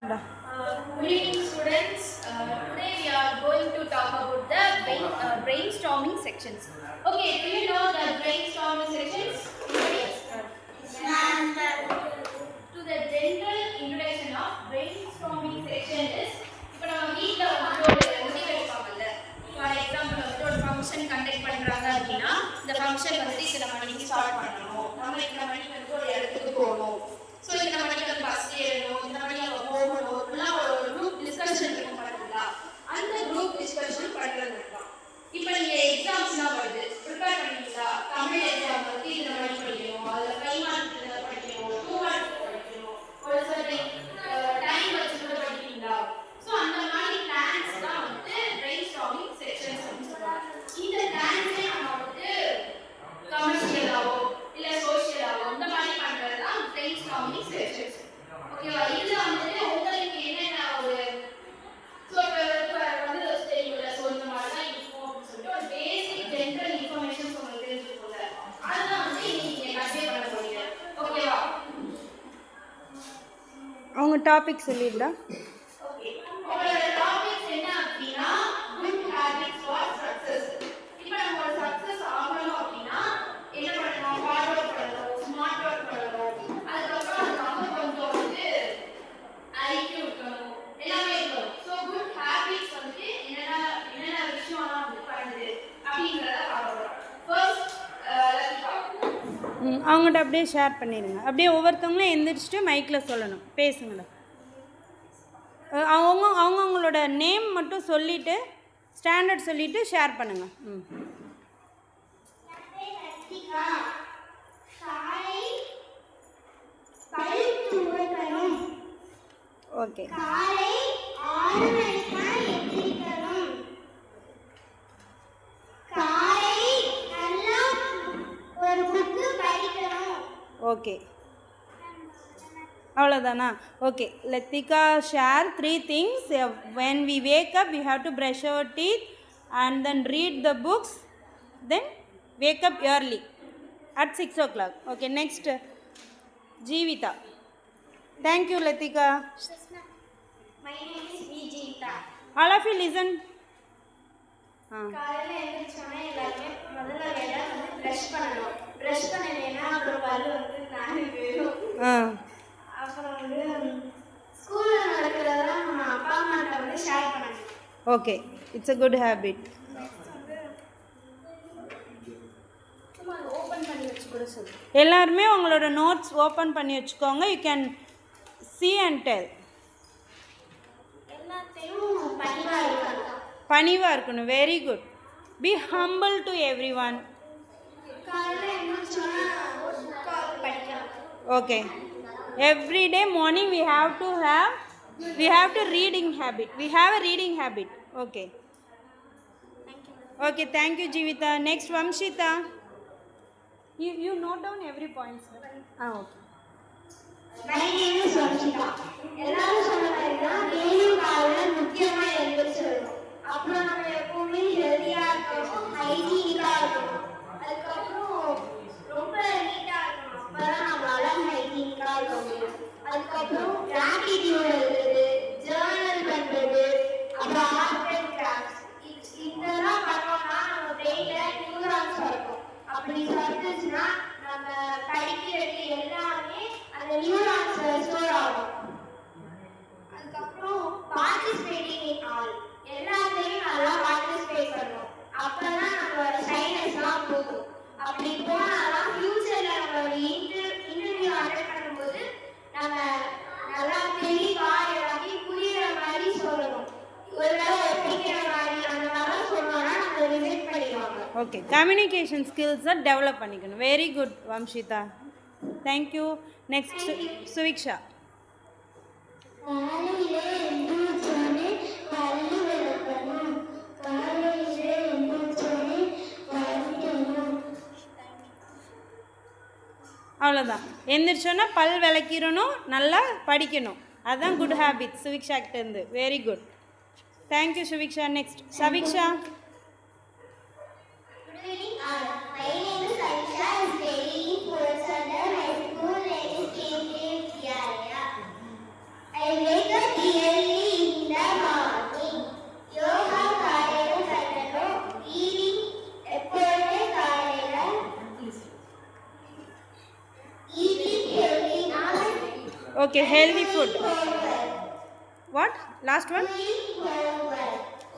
Good evening, students. Today we are going to talk about the brainstorming sections. Okay, do you know the brainstorming sections? To the general introduction of brainstorming section is, இப்போ நம்ம வீட்ல வந்து ஒரு முடிவு எடுப்பாங்கல்ல. For example வந்து ஒரு function conduct பண்றாங்க அப்படின்னா இந்த ஃபங்க்ஷன் வந்து இத்தனை மணிக்கு ஸ்டார்ட் பண்ணணும். நம்ம இத்தனை மணிக்கு வந்து ஒரு இடத்துக்கு போகணும். ஸோ இந்த மணிக்கு வந்து பஸ் ஏறணும், இந்த மணிக்கு நம்ம போகணும், இப்படிலாம் ஒரு குரூப் டிஸ்கஷன் இருக்கும் பார்த்தீங்களா? அந்த குரூப் டிஸ்கஷன் பண்ணுறது தான். இப்போ நீங்கள் எக்ஸாம்ஸ்லாம் வருது, ப்ரிப்பேர் பண்ணீங்களா? தமிழ் எக்ஸாம் வந்து இந்த மணிக்கு படிக்கணும், அதில் 5 மார்க் படிக்கணும், 2 மார்க் படிக்கணும், ஒரு சர்டன் டைம் வச்சு கூட படிப்பீங்களா? ஸோ அந்த மாதிரி பிளான்ஸ் தான் வந்து பிரெயின்ஸ்டார்மிங் செக்ஷன்ஸ் அப்படின்னு சொல்லுவாங்க. இந்த பிளான்ஸே நம்ம வந்து கமர்ஷியலாவோ இல்லை சோஷியலாவோ இந்த மாதிரி பண்ணுறது தான் பிரெயின்ஸ்டார்மிங் செக்ஷன்ஸ். ஓகேவா? இதில் வந்துட்டு உங்களுக்கு என்னென்ன ஒரு ஸோ இப்போ வந்து தெரியும்ல, ஸோ இந்த மாதிரி தான் இருக்கும் அப்படின்னு சொல்லிட்டு ஒரு பேசிக் ஜென்ரல் இன்ஃபர்மேஷன்ஸ் உங்களுக்கு தெரிஞ்சுக்கோங்க. அதுதான் வந்து இன்னைக்கு நீங்கள் கன்வே பண்ண போறீங்க. ஓகேவா? அவங்க டாபிக் சொல்லிடலாம். ஓகே, உங்களோட டாபிக்ஸ் என்ன அப்படின்னா குட் ஹேபிட்ஸ் ஃபார் சக்சஸ். இப்போ நம்ம ஒரு சக்சஸ் ஆகணும் அப்படின்னா என்ன பண்ணணும்? ஹார்ட் ஒர்க் பண்ணணும், ஸ்மார்ட் ஒர்க் பண்ணணும், அதுக்கப்புறம் நம்ம கொஞ்சம் வந்து ஐக்யூ இருக்கணும், எல்லாமே இருக்கணும். ஸோ குட் ஹேபிட்ஸ் வந்து என்னென்ன விஷயம்லாம் வந்து பண்ணுது அப்படிங்கிறத பார்க்கலாம். ஃபர்ஸ்ட் லலிதா. அவங்கள்ட்ட அப்படியே ஷேர் பண்ணிடுங்க. அப்படியே ஒவ்வொருத்தவங்களும் எந்திரிச்சிட்டு மைக்கில் சொல்லணும், பேசுங்களா. அவங்கவுங்களோட நேம் மட்டும் சொல்லிவிட்டு ஸ்டாண்டர்ட் சொல்லிவிட்டு ஷேர் பண்ணுங்கள். ஓகே, ஓகே, அவ்வளோதானா? Okay, Latika share 3 things. When we wake up we have to brush our teeth and then read the books, then wake up early at 6 o'clock. Okay, next Jeevita. Thank you Latika. My name is Jeevita. All of you listen. காலையில எழுந்திரிச்சோன்னே எல்லாருமே முதல்ல வேலை வந்து brush பண்ணணும். Brush பண்ணலைன்னா அப்புறம் பல்லு வந்து நாலு போயிடும். அப்புறம் வந்து ஸ்கூலில் நடக்கிறதெல்லாம் நம்ம அப்பா அம்மாட்ட வந்து ஷேர் பண்ணணும். Okay, it's a good habit. Open பண்ணி வச்சு கூட சொல்லு. எல்லாருமே உங்களோட நோட்ஸ் ஓப்பன் பண்ணி வச்சுக்கோங்க. You can see and tell. எல்லாத்தையும் பணிவாக இருக்கணும். பணிவாக இருக்கணும். Very good. B humble to every one. காலையில் எழுந்திரிச்சோன்னா படிக்கலாம். Okay, every day morning we have to reading habit. We have a reading habit. Okay, okay, thank you Jeevita. Next Vamshita. You note down every point. Okay. My name is Vamshita. எல்லாரும் சொன்ன மாதிரி தான் டெய்லியும் காலையில் முக்கியமாக எழுந்திரிச்சிடணும். அப்புறம் நம்ம எப்பவுமே ஹெல்த்தியாக இருக்கணும், ஹைஜீனிக்காக இருக்கணும், அதுக்கப்புறம் ரொம்ப நீட்டாக இருக்கணும். அப்போதான் நம்மளால ஹைஜீனிக்காக இருக்க முடியும். அதுக்கப்புறம் கிராட்டிடியூட் எழுதுறது, ஜேர்னல் பண்ணுறது, அப்புறம் ஆர்ட் அண்ட் கிராஃப்ட்ஸ், இதெல்லாம் பண்ணோம்னா நம்ம பிரெயினில் நியூரான்ஸ் இருக்கும். அப்படி சொல்லிச்சுன்னா நம்ம படிக்கிறது எல்லாமே அந்த நியூரான்ஸ் ஸ்டோர் ஆகும். அதுக்கப்புறம் பார்ட்டிசிபேட்டிங் இன் ஆல், எல்லாத்தையும் நல்லா பார்ட்டிசிபேட் பண்ணணும். அப்பதான் நம்மளோட ஷைனஸ்லாம் போகும். அப்படி போனாதான் ஃபியூச்சர்ல நம்மளோட இன்டர்வியூ அட்டெண்ட் பண்ணும்போது நம்ம நல்லா தெளிவா எல்லாத்தையும் புரியுற மாதிரி சொல்லணும். ஒருவேளை ஒப்பிக்கிற மாதிரி அந்த மாதிரிலாம் சொன்னோம்னா நம்ம ரிஜெக்ட் பண்ணிடுவாங்க. Okay, communication skills are develop பண்ணிக்கணும். Very good Vamshita. Thank you. Next Suviksha. காலையிலே எழுந்திரிச்சோன்னே பல்லு விளக்கணும். காலையிலே எழுந்திரிச்சோன்னே படிக்கணும். அவ்வளோதான். எந்திரிச்சோன்னா பல் விளக்கிடணும், நல்லா படிக்கணும். அதுதான் குட் ஹேபிட் சுவிக்ஷா கிட்ட இருந்து. Very good. Thank you Suviksha. Next Saviksha. Good evening all. My name is Aisha. I am studying fourth standard. My school name is KK Vidyalaya. I wake up Okay, healthy food. What? Last one?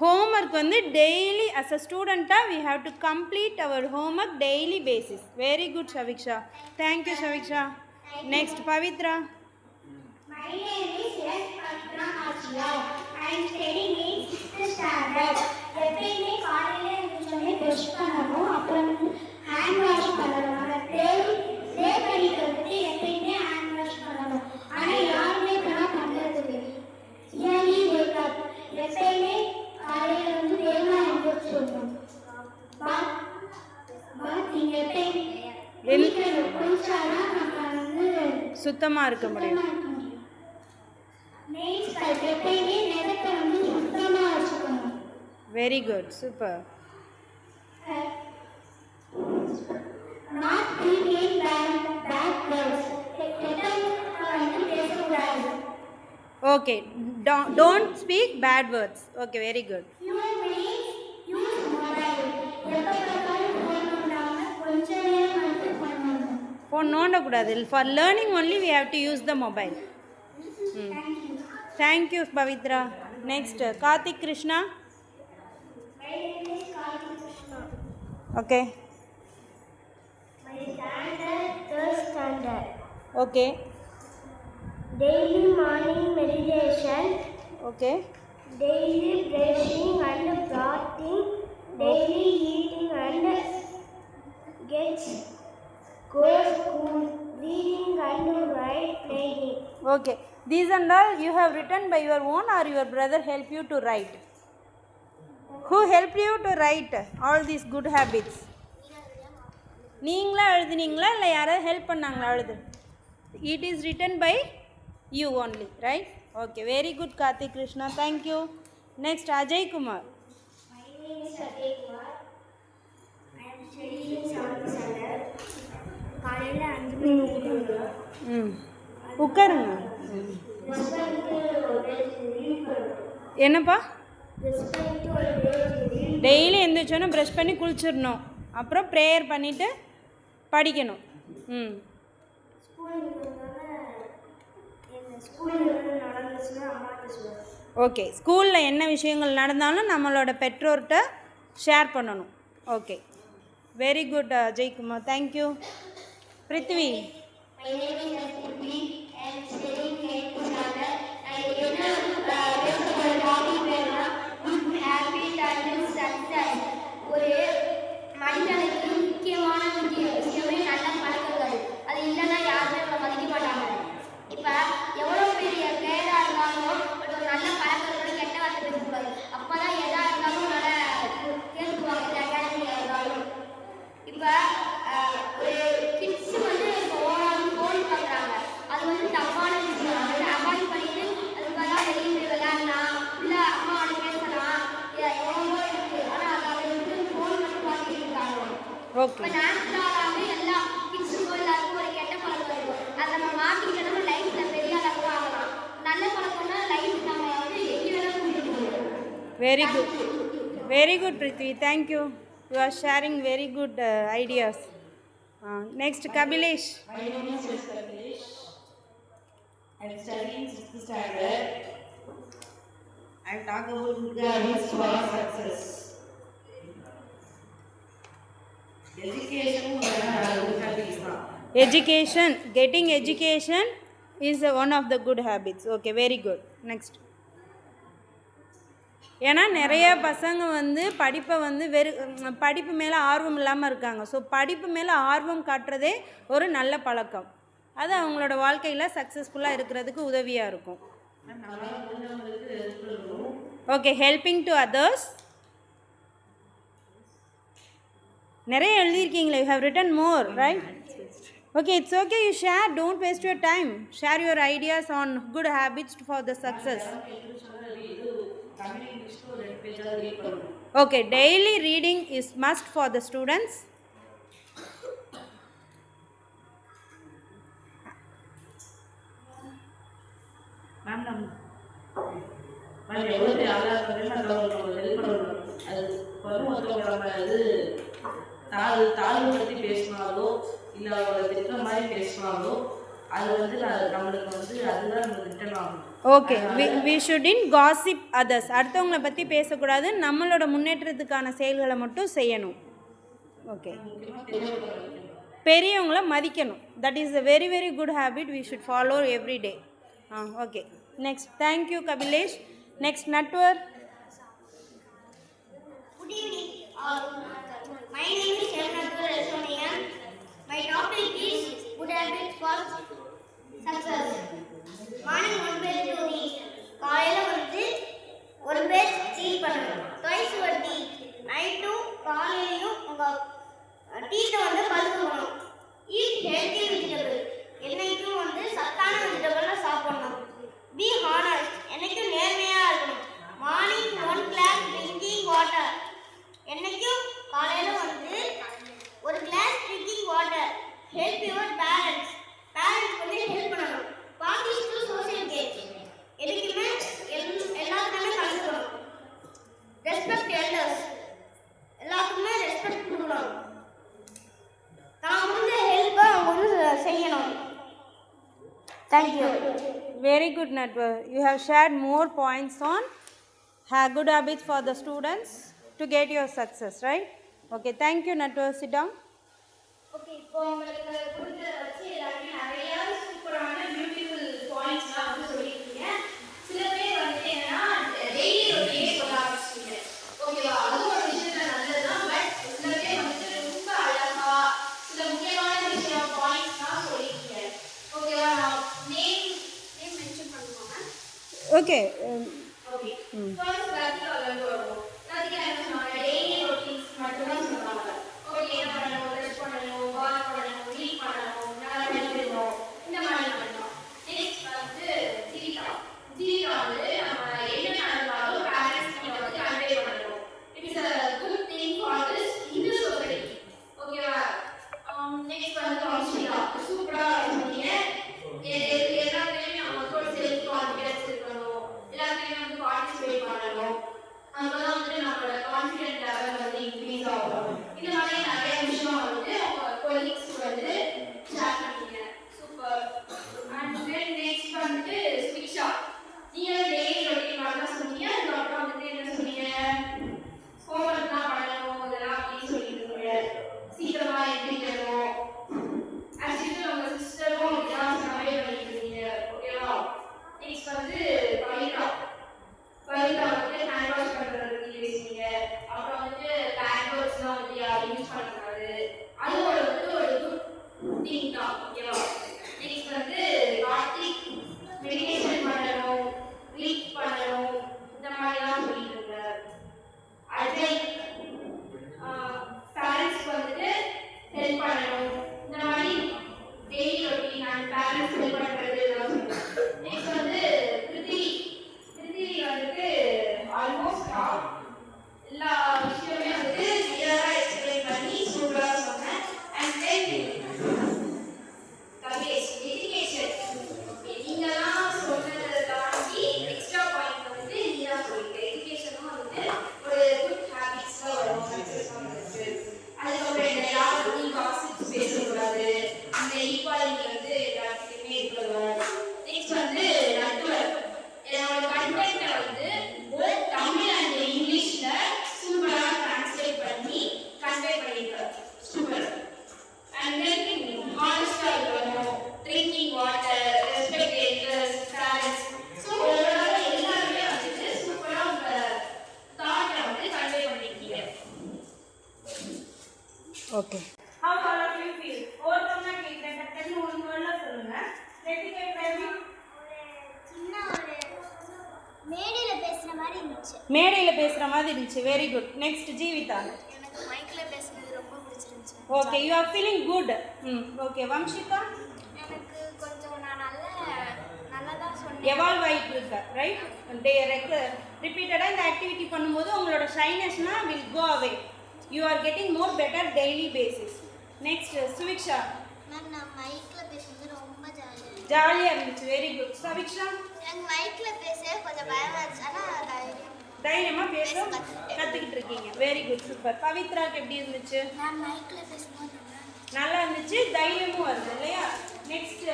Homework வந்து daily as a student we have to complete our homework daily basis. Very good, Shaviksha. Thank you, Shaviksha. Next, Pavitra. My name is S. Pavitra Hachia. I am studying in 6th standard. எப்பயுமே காலையில எழுந்திருச்சோடனே brush பண்ணணும், அப்புறம் hand wash பண்ணணும். Break பண்ணிட்டு வந்துட்டு எப்பயுமே hand wash பண்ணணும். ஆனா யாருமே இப்பெல்லாம் பண்றது இல்லை. Early wake up. எப்பயுமே காலையில வந்து வேகமா எழுந்திருச்சிடணும். நீங்க எப்பயுமே குளிச்சாதான் நம்ம வந்து சுத்தமா இருக்க முடியும். Very good, super. Not speaking bad words. Okay, don't speak bad words. Okay, very good. Human beings use mobile. எப்ப பார்த்தாலும் phone நோண்டாம கொஞ்ச நேரம் மட்டும் பண்ணணும். Phone நோண்டக்கூடாது. For learning only we have to use the mobile. Thank you, Pavitra. Next, Karthik Krishna. My name is Karthik Krishna. Okay. My standard, third standard. Okay. Daily morning meditation. Okay. Daily brushing and bathing. Daily eating and go school. Reading and playing. Okay. These and all you have written by your own or your brother help you to write? Who helped you to write all these good habits? நீங்களா எழுதுனீங்களா இல்லை யாராவது help பண்ணாங்களா எழுது? It is written by you only, right? Okay, very good, Karthik Krishna. Thank you. Next, Ajay Kumar. My name is Ajay Kumar. I am studying in 7th standard. காலையில 5 மணிக்கு உட்காருங்க. என்னப்பா? Daily எழுந்திரிச்சோன்னா brush பண்ணி குளிச்சிடணும், அப்புறம் prayer பண்ணிவிட்டு படிக்கணும். Okay, ஸ்கூலில் என்ன விஷயங்கள் நடந்தாலும் நம்மளோட பெற்றோர்கிட்ட ஷேர் பண்ணணும். Okay, very good Ajaykumar. Thank you. Prithvi. My name is Prithvi. I am studying 8th standard. Good habit and success. ஒரு மனிதனுக்கு முக்கியமான விஷயமே நல்ல பழக்கங்கள். அது இல்லைன்னா யாருமே நம்ம மதிக்க மாட்டாங்க. இப்போ எவ்வளோ பெரிய பிளேயராக இருந்தாலும் ஒரு நல்ல பழக்கத்தோட கெட்ட வார்த்தை பேசக்கூடாது. அப்போ தான் எதாக இருந்தாலும் நல்லா கேட்டுக்குவாங்க. இந்த அகாடமியில் இருந்தாலும் இப்போ ஒரு கிட்ஸ் வந்து இப்போ ஃபோன் பார்க்குறாங்க, அது வந்து தப்பான விஷயம். அதை அவாய்ட் பண்ணிட்டு அதுக்காக வெளியே போய் விளையாடலாம், இல்லை அம்மாவோட பேசலாம், எவ்வளோ இருக்குது. ஆனால் அதை வந்து ஃபோன் மட்டும் பார்த்துட்டு இருக்காங்க. இப்போ நேச்சுரலாகவே எல்லா கிட்ஸுக்கும் எல்லாருக்கும் ஒரு கெட்ட பழக்கம் இருக்கும். அதை நம்ம மாற்றிக்கிட்டோம்னா நம்ம லைஃப்பில் பெரிய அளவுக்கு ஆகலாம். நல்ல பழக்கம்னா லைஃப் நம்ம வந்து எங்கே வேணாலும் கூட்டிகிட்டு போகணும். Very good. Very good, Prithvi. Thank you. You are sharing very good ideas. Next, Kabilesh. My name is Kabilesh. I am studying 6th standard. I am talking about good habits for success. Education is good habits. Education. Getting education is one of the good habits. Okay, very good. Next. ஏன்னா நிறைய பசங்க வந்து படிப்பை வந்து படிப்பு மேலே ஆர்வம் இல்லாமல் இருக்காங்க. ஸோ படிப்பு மேலே ஆர்வம் காட்டுறதே ஒரு நல்ல பழக்கம். அது அவங்களோட வாழ்க்கையில் சக்ஸஸ்ஃபுல்லாக இருக்கிறதுக்கு உதவியாக இருக்கும். Okay, helping to others. நிறைய எழுதியிருக்கீங்களே, you have written more, right? Okay, it's okay, you share, don't waste your time. Share your ideas on good habits for the success. Okay, daily reading is must for the students. Ma'am எவ்வளோ ஆளாக நம்ம help பண்ணணும். அது பொதுமக்கள் நம்ம இது தாழ்வு பற்றி பேசினாலோ இல்லை அவங்கள திட்டுற மாதிரி பேசினாலோ அது வந்து நம்மளுக்கு வந்து அதுதான் நமக்கு ரிட்டர்ன் ஆகும். Okay, we shouldn't gossip others. அடுத்தவங்களை பற்றி பேசக்கூடாது, நம்மளோட முன்னேற்றத்துக்கான செயல்களை மட்டும் செய்யணும். ஓகே, பெரியவங்கள மதிக்கணும். That is a very very good habit we should follow every day. Okay, next. Thank you Kabilesh. Next Natwar. Good evening all. My name is Natwar Sonia. My topic is good habits for success. Morning one page to read. காலையில வந்து ஒரு page read பண்ணணும். twice a day. Night காலையிலயும் உங்க டீத்தை வந்து பழுக்கணும். eat healthy vegetable. என்னைக்கும் வந்து சத்தான வெஜிடபிள்ஸ் சாப்பிடணும். be honest. என்னைக்கும் நேர்மையா இருக்கணும். Morning 1 glass drinking water. என்னைக்கும் காலையில வந்து ஒரு glass drinking water. Help your parents. Parents வந்து ஹெல்ப் பண்ணணும். Parties to social games. எதுக்குமே எல்லாத்துக்குமே கலந்துக்கணும். Respect elders. எல்லாத்துக்குமே ரெஸ்பெக்ட் கொடுக்கணும். தான் முடிஞ்ச ஹெல்ப்பை அவங்க வந்து செய்யணும். Thank you. Very good, Natwar. You have shared more points on good habits for the students to get your success, right? Okay, thank you, Natwar. Sit down. Okay, இப்போ உங்களுக்கு கொடுத்தத வச்சு எல்லாருமே நிறைய சூப்பரான பியூட்டிஃபுல் பாயிண்ட்ஸ்லாம் வந்து சொல்லியிருக்கீங்க. சில பேர் வந்து என்னன்னா டெய்லி ரொட்டீனே சொல்ல ஆரம்பிச்சிட்டீங்க. ஓகேவா, அதுவும் ஒரு விஷயத்துல நல்லதுதான். பட் சில பேர் வந்து ரொம்ப அழகா சில முக்கியமான விஷயம் பாயிண்ட்ஸ்லாம் சொல்லியிருக்கீங்க. ஓகேவா, நேம் மென்ஷன் பண்ணுவாங்க. Okay. ஓகே, ஃபர்ஸ்ட் கிளாஸ்ல வந்து வருவோம். அதுக்கு என்ன சொன்னாங்க? டெய்லி ரொட்டீன்ஸ் மட்டும் தான் சொன்னாங்க. ஓகே, என்ன பண்ணணும்? ப்ரஷ் பண்ணணும், வாஷ் பண்ணணும், க்ளீன் பண்ணணும், நல்லா படிக்கணும், இந்த மாதிரி பண்ணணும். நெக்ஸ்ட் வந்து ஜீவிதா. ஜீவிதா வந்து நம்ம என்ன நடந்தாலும் பேரண்ட்ஸ் கிட்ட வந்து கன்வே பண்ணணும். It is a good thing for this in the society. ஓகேவா? நெக்ஸ்ட் வந்து வம்சிகா. சூப்பரா சொன்னீங்க. எல்லாத்துலயுமே நமக்கு ஒரு செல்ஃப் கான்ஃபிடன்ஸ் இருக்கணும். எல்லாத்துலயுமே வந்து பார்ட்டிசிபேட் பண்ணணும். அப்பதான் வந்து நம்மளோட கான்ஃபிடென்ட் லெவல் வந்து இன்க்ரீஸ் ஆகும். இந்த மாதிரி நிறைய விஷயம் வந்து அவங்க கொலீக்ஸ் வந்து ஷேர் பண்ணீங்க. சூப்பர். அண்ட் தென் நெக்ஸ்ட் வந்து ஸ்விக்ஷா. நீங்க டெய்லி ரொட்டீன் மாதிரி சொன்னீங்க. அதுக்கப்புறம் வந்து என்ன சொன்னீங்க? ஹோம்ஒர்க்லாம் பண்ணணும், இதெல்லாம் அப்படின்னு சொல்லியிருக்கீங்க. சீக்கிரமா எந்திரிக்கணும். ஆக்சுவலி உங்க சிஸ்டரும் இதெல்லாம் சமைய பண்ணிட்டு இருக்கீங்க. ஓகேவா? நெக்ஸ்ட் வந்து பவித்ரா. பவித்ரா வந்து ஹேண்ட் வாஷ் பண்றதுக்கு பேசுவீங்க. அப்புறம் வந்து பேம்பர்ஸ்லாம் வந்து யாரும் யூஸ் பண்ணக்கூடாது. அது வந்து ஒரு குட் திங் தான். ஓகேவா? நெக்ஸ்ட் வந்து கார்த்திக் மெடிடேஷன் பண்ணணும், ரீட் பண்ணணும், இந்த மாதிரிலாம் சொல்லிட்டு இருக்காரு. அஜய் பேரண்ட்ஸ்க்கு வந்துட்டு ஹெல்ப் பண்ணணும். இந்த மாதிரி daily routine and parents help பண்ணுறது இதெல்லாம் சொல்லுவாங்க. நெக்ஸ்ட் வந்து பிருத்திவி. பிருத்திவி வந்துட்டு ஆல்மோஸ்ட் எல்லா விஷயமே வந்து கிளியராக எக்ஸ்பிளைன் பண்ணி சூப்பராக சொன்னேன். And then Kabilesh. எஜுகேஷன். நீங்களாம் சொன்னதை தாண்டி எக்ஸ்ட்ரா பாயிண்ட் வந்து நீதான் சொல்லிட்டு எஜுகேஷனும் வந்து ஒரு குட் ஹேபிட்ஸாக வரும் சக்ஸஸ் பண்ணுறதுக்கு. அதுக்கப்புறம் இந்த யாரை பற்றி காசிப்ஸ் பேசக்கூடாது, அந்த ஈக்குவாலிட்டி வந்து எல்லாத்துக்குமே இருக்கக்கூடாது. நெக்ஸ்ட் வந்து நட்வர். என்னோட கண்டென்ட்டை வந்து போத் தமிழ் அண்ட் இங்கிலீஷில் சூப்பராக டிரான்ஸ்லேட் பண்ணி கன்வே பண்ணியிருக்காரு. சூப்பர். அண்ட் தென் ஹானஸ்டாக இருக்கணும், drinking water, respect elders, parents. So overall எல்லாருமே வந்துட்டு சூப்பராக உங்கள் தாட்டை வந்து கன்வே பண்ணியிருக்கீங்க. Okay. How all of you feel? ஒவ்வொருத்தவங்க கேட்குறேன். டக்குன்னு ஒரு வேர்டில் சொல்லுங்கள். ரெட்டிகை ட்ரைவிங். மேடையில பேசுற மாதிரி இருந்துச்சு. மேடையில் பேசுகிற மாதிரி இருந்துச்சு. Very good. நெக்ஸ்ட் ஜீவிதா. எனக்கு மைக்ல பேசுறது ரொம்ப பிடிச்சிருந்துச்சு. Okay, you are feeling good. Okay, Vamsika. எனக்கு கொஞ்சம் நான் நல்லா தான் சொன்னேன். எவால்வ் ஆகிட்டு இருக்க, ரைட்? ரிப்பீட்டடாக இந்த ஆக்டிவிட்டி பண்ணும்போது உங்களோட ஷைனஸ்னால் will go away. You are getting more better daily basis. Next Suviksha. Ma'am நான் மைக்ல பேசுறது ரொம்ப ஜாலியாக இருந்துச்சு. Very good. சவிக்ஷா. எனக்கு மைக்ல பேச கொஞ்சம் பயமா இருந்துச்சு. ஆனால் தைரியமாக பேச கற்றுக்கிட்டு இருக்கீங்க. Very good, super. பவித்ராக்கு எப்படி இருந்துச்சு? நான் மைக்ல பேசும்போது நல்லா இருந்துச்சு, தைரியமும் வருது இல்லையா? நெக்ஸ்ட்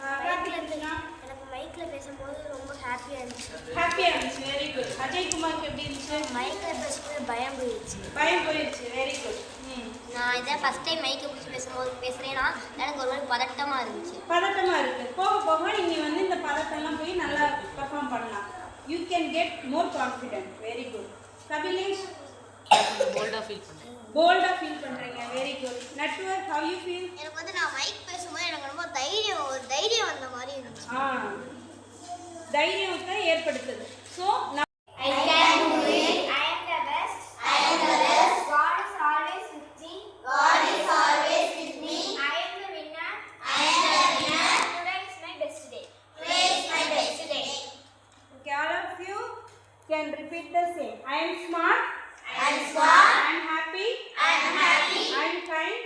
கார்த்திகா எனக்கு மைக்ல பேசும்போது ரொம்ப ஹாப்பியா இருந்துச்சு. ஹாப்பியாக இருந்துச்சு. Very good. அஜய் குமாருக்கு எப்படி இருந்துச்சு? மைக்ல பேசும்போது பயம் போயிடுச்சு. பயம் போயிடுச்சு. Very good. நான் இதை ஃபர்ஸ்ட் டைம் மைக்கை பிடிச்சி பேசுறேன்னா எனக்கு ஒரு மாதிரி பதட்டமா இருந்துச்சு. பதட்டமாக இருக்குது. போக போக நீங்கள் வந்து இந்த பதட்டம்லாம் போய் நல்லா பர்ஃபார்ம் பண்ணலாம். You can get more confident. Very good. Kapilesh போல்டாக ஃபீல் பண்ணுறீங்க. Very good. நட்வொர்க் ஹவ் யூ ஃபீல்? எனக்கு வந்து நான் மைக் பேசும்போது எனக்கு ரொம்ப தைரியம் வந்த மாதிரி இருந்துச்சு. தைரியத்தை ஏற்படுத்துது. So I can do it. I am the best. I am the best. God is always with me. God is always with me. I am the winner. I am the winner. Today is my best day. Today is my best day. okay, all of you can repeat the same. I am smart. I am smart. I am happy. I am happy. I am kind.